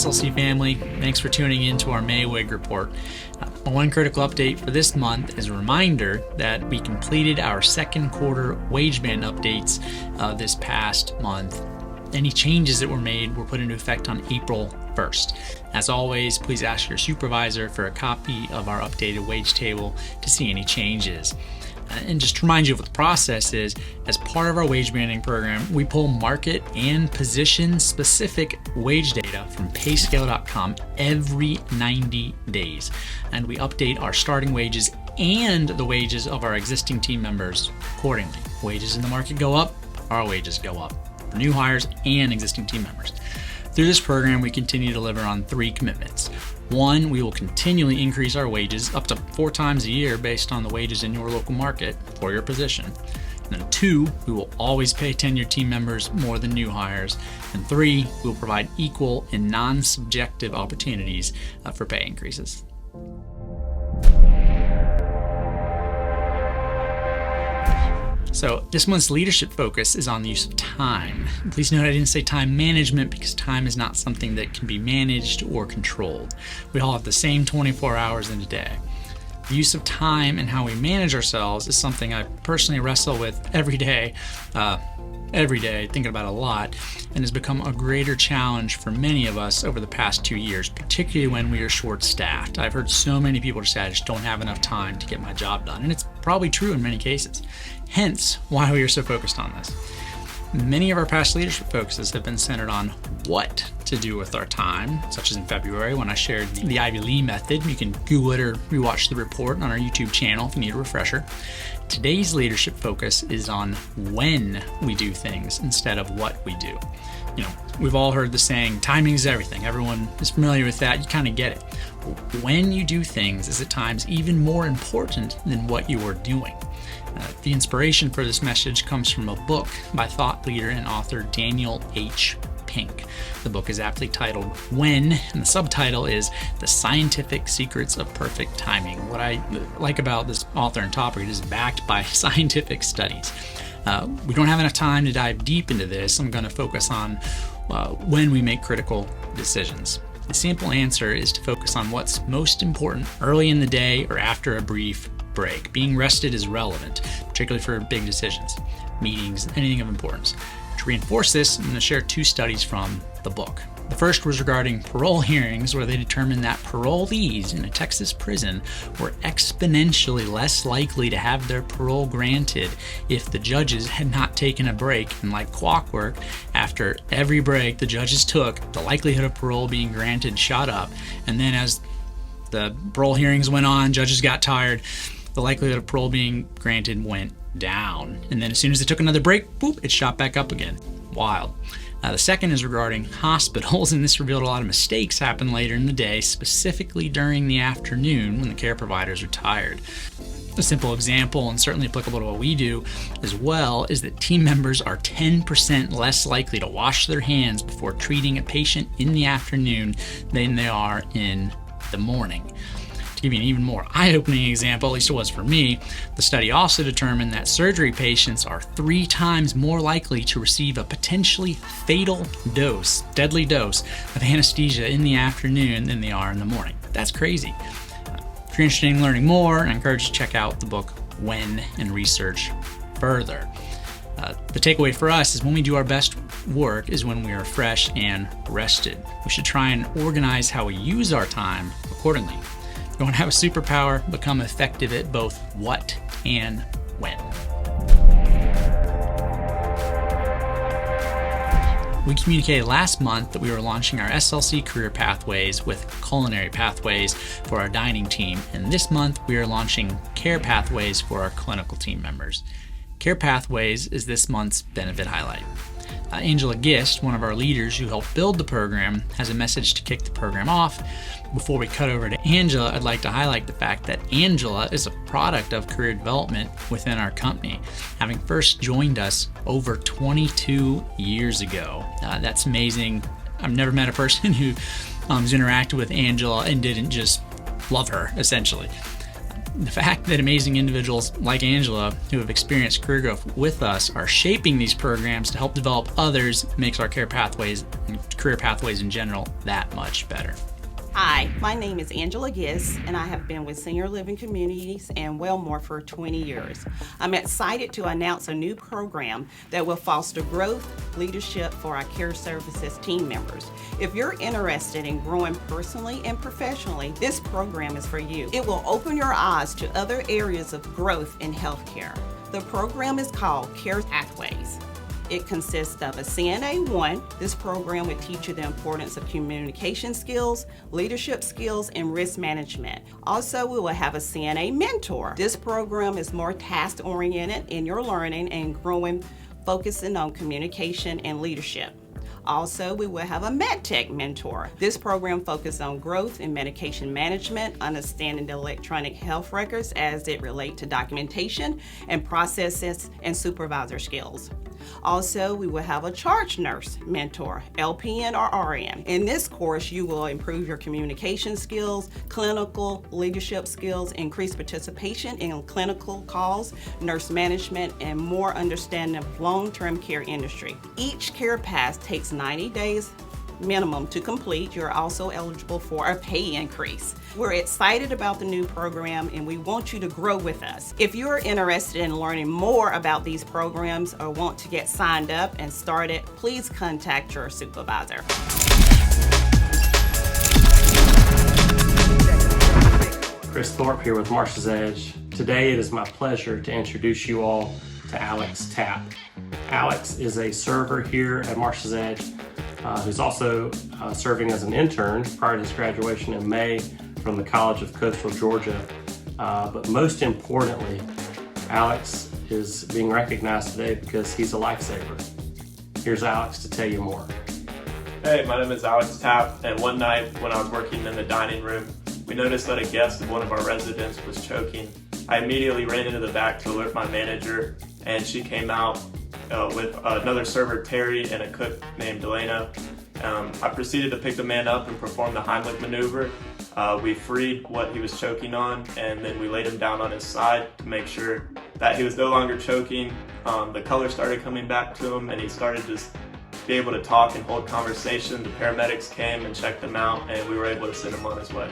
SLC family, thanks for tuning in to our May WIG Report. One critical update for this month is a reminder that we completed our second quarter wage band updates this past month. Any changes that were made were put into effect on April 1st. As always, please ask your supervisor for a copy of our updated wage table to see any changes. And just to remind you of what the process is, as part of our wage banding program, we pull market and position specific wage data from payscale.com every 90 days. And we update our starting wages and the wages of our existing team members accordingly. Wages in the market go up, our wages go up for new hires and existing team members. Through this program, we continue to deliver on 3 commitments. 1, we will continually increase our wages up to 4 times a year based on the wages in your local market for your position. And then 2, we will always pay tenured team members more than new hires. And 3, we will provide equal and non-subjective opportunities for pay increases. So this month's leadership focus is on the use of time. Please note I didn't say time management because time is not something that can be managed or controlled. We all have the same 24 hours in a day. The use of time and how we manage ourselves is something I personally wrestle with every day, thinking about a lot, and has become a greater challenge for many of us over the past 2 years, particularly when we are short-staffed. I've heard so many people say, I just don't have enough time to get my job done, and it's probably true in many cases. Hence, why we are so focused on this. Many of our past leadership focuses have been centered on what to do with our time, such as in February when I shared the Ivy Lee method. You can Google it or rewatch the report on our YouTube channel if you need a refresher. Today's leadership focus is on when we do things instead of what we do. You know, we've all heard the saying, timing is everything. Everyone is familiar with that. You kind of get it. When you do things is at times even more important than what you are doing. The inspiration for this message comes from a book by thought leader and author Daniel H. Pink. The book is aptly titled When, and the subtitle is The Scientific Secrets of Perfect Timing. What I like about this author and topic, it is backed by scientific studies. We don't have enough time to dive deep into this. I'm going to focus on when we make critical decisions. The simple answer is to focus on what's most important early in the day or after a brief break. Being rested is relevant, particularly for big decisions, meetings, anything of importance. To reinforce this, I'm going to share 2 studies from the book. The first was regarding parole hearings, where they determined that parolees in a Texas prison were exponentially less likely to have their parole granted if the judges had not taken a break. And like clockwork, after every break the judges took, the likelihood of parole being granted shot up. And then as the parole hearings went on, judges got tired, the likelihood of parole being granted went down. And then as soon as they took another break, boop, it shot back up again. Wild. The second is regarding hospitals, and this revealed a lot of mistakes happen later in the day, specifically during the afternoon when the care providers are tired. A simple example, and certainly applicable to what we do as well, is that team members are 10% less likely to wash their hands before treating a patient in the afternoon than they are in the morning. To give you an even more eye-opening example, at least it was for me, the study also determined that surgery patients are 3 times more likely to receive a potentially fatal dose, deadly dose of anesthesia in the afternoon than they are in the morning. That's crazy. If you're interested in learning more, I encourage you to check out the book When and research further. The takeaway for us is when we do our best work is when we are fresh and rested. We should try and organize how we use our time accordingly. If you want to have a superpower, become effective at both what and when. We communicated last month that we were launching our SLC career pathways with culinary pathways for our dining team, and this month we are launching care pathways for our clinical team members. Care Pathways is this month's benefit highlight. Angela Gist, one of our leaders who helped build the program, has a message to kick the program off. Before we cut over to Angela, I'd like to highlight the fact that Angela is a product of career development within our company, having first joined us over 22 years ago. That's amazing. I've never met a person who's interacted with Angela and didn't just love her, essentially. The fact that amazing individuals like Angela, who have experienced career growth with us, are shaping these programs to help develop others makes our career pathways in general that much better. Hi, my name is Angela Giss, and I have been with Senior Living Communities and Wellmore for 20 years. I'm excited to announce a new program that will foster growth, leadership for our care services team members. If you're interested in growing personally and professionally, this program is for you. It will open your eyes to other areas of growth in healthcare. The program is called Care Pathways. It consists of a CNA 1. This program will teach you the importance of communication skills, leadership skills, and risk management. Also, we will have a CNA mentor. This program is more task-oriented in your learning and growing, focusing on communication and leadership. Also, we will have a MedTech mentor. This program focuses on growth in medication management, understanding the electronic health records as it relates to documentation and processes and supervisor skills. Also, we will have a charge nurse mentor, LPN or RN. In this course, you will improve your communication skills, clinical leadership skills, increase participation in clinical calls, nurse management, and more understanding of long-term care industry. Each care path takes 90 days minimum to complete. You're also eligible for a pay increase. We're excited about the new program and we want you to grow with us. If you're interested in learning more about these programs or want to get signed up and started, please contact your supervisor. Chris Thorpe here with Marsh's Edge. Today it is my pleasure to introduce you all to Alex Tapp. Alex is a server here at Marsh's Edge who's also serving as an intern prior to his graduation in May from the College of Coastal Georgia. But most importantly, Alex is being recognized today because he's a lifesaver. Here's Alex to tell you more. Hey, my name is Alex Tapp, and one night when I was working in the dining room, we noticed that a guest of one of our residents was choking. I immediately ran into the back to alert my manager, and she came out with another server, Terry, and a cook named Delana. I proceeded to pick the man up and perform the Heimlich maneuver. We freed what he was choking on, and then we laid him down on his side to make sure that he was no longer choking. The color started coming back to him, and he started to be able to talk and hold conversation. The paramedics came and checked him out, and we were able to send him on his way.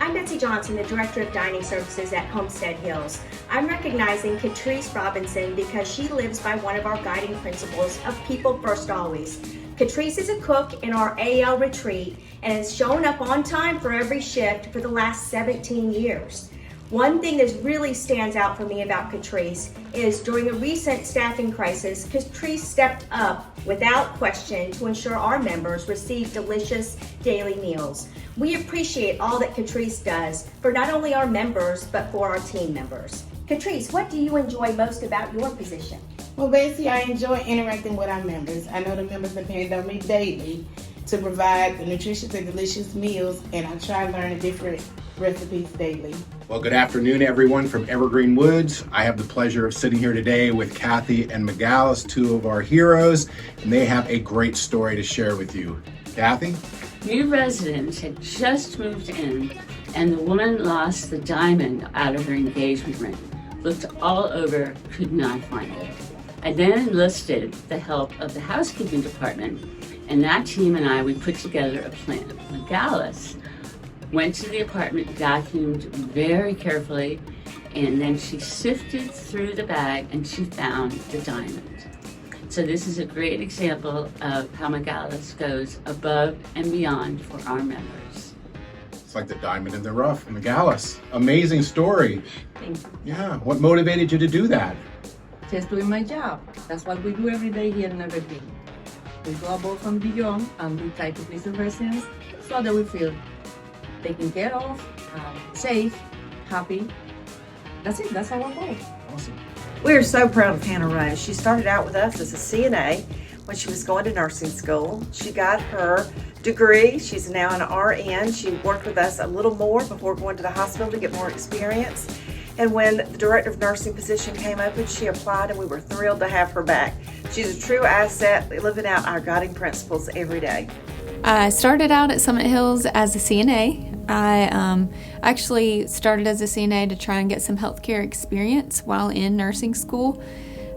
I'm Betsy Johnson, the Director of Dining Services at Homestead Hills. I'm recognizing Catrice Robinson because she lives by one of our guiding principles of people first always. Catrice is a cook in our AL retreat and has shown up on time for every shift for the last 17 years. One thing that really stands out for me about Catrice is during a recent staffing crisis, Catrice stepped up without question to ensure our members receive delicious daily meals. We appreciate all that Catrice does for not only our members, but for our team members. Catrice, what do you enjoy most about your position? Well, basically, I enjoy interacting with our members. I know the members depend on me daily to provide the nutritious and delicious meals, and I try to learn different recipes daily. Well, good afternoon, everyone from Evergreen Woods. I have the pleasure of sitting here today with Kathy and McGallis, two of our heroes, and they have a great story to share with you. Kathy? New residents had just moved in, and the woman lost the diamond out of her engagement ring. Looked all over, could not find it. I then enlisted the help of the housekeeping department, and that team and I, we put together a plan. McGallis went to the apartment, vacuumed very carefully, and then she sifted through the bag and she found the diamond. So this is a great example of how McGallis goes above and beyond for our members. It's like the diamond in the rough. McGallis, amazing story. Thank you. Yeah, what motivated you to do that? Just doing my job. That's what we do every day here in Evergreen. We go above and beyond, and we try to please the residents so that we feel taken care of, safe, happy. That's it. That's our goal. Awesome. We are so proud of Hannah Rose. She started out with us as a CNA when she was going to nursing school. She got her degree. She's now an RN. She worked with us a little more before going to the hospital to get more experience. And when the director of nursing position came open, she applied and we were thrilled to have her back. She's a true asset, living out our guiding principles every day. I started out at Summit Hills as a CNA. I actually started as a CNA to try and get some healthcare experience while in nursing school.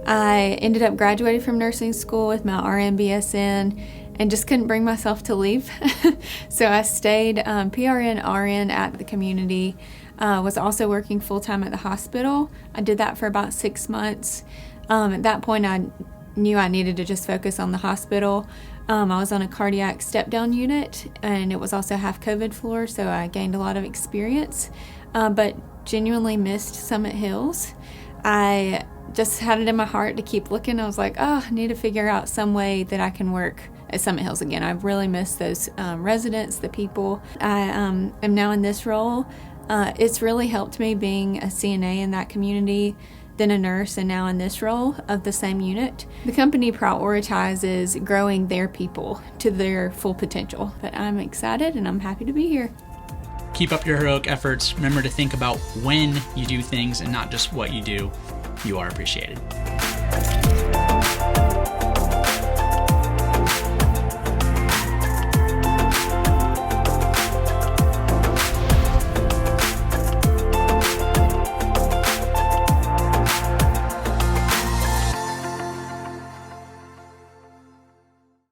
I ended up graduating from nursing school with my RN BSN and just couldn't bring myself to leave. So I stayed PRN, RN at the community, was also working full-time at the hospital. I did that for about 6 months. At that point, I knew I needed to just focus on the hospital. I was on a cardiac step-down unit, and it was also half COVID floor, so I gained a lot of experience, but genuinely missed Summit Hills. I just had it in my heart to keep looking. I was like, I need to figure out some way that I can work at Summit Hills again. I've really missed those residents, the people. I am now in this role. It's really helped me being a CNA in that community, then a nurse, and now in this role of the same unit. The company prioritizes growing their people to their full potential, but I'm excited and I'm happy to be here. Keep up your heroic efforts. Remember to think about when you do things and not just what you do. You are appreciated.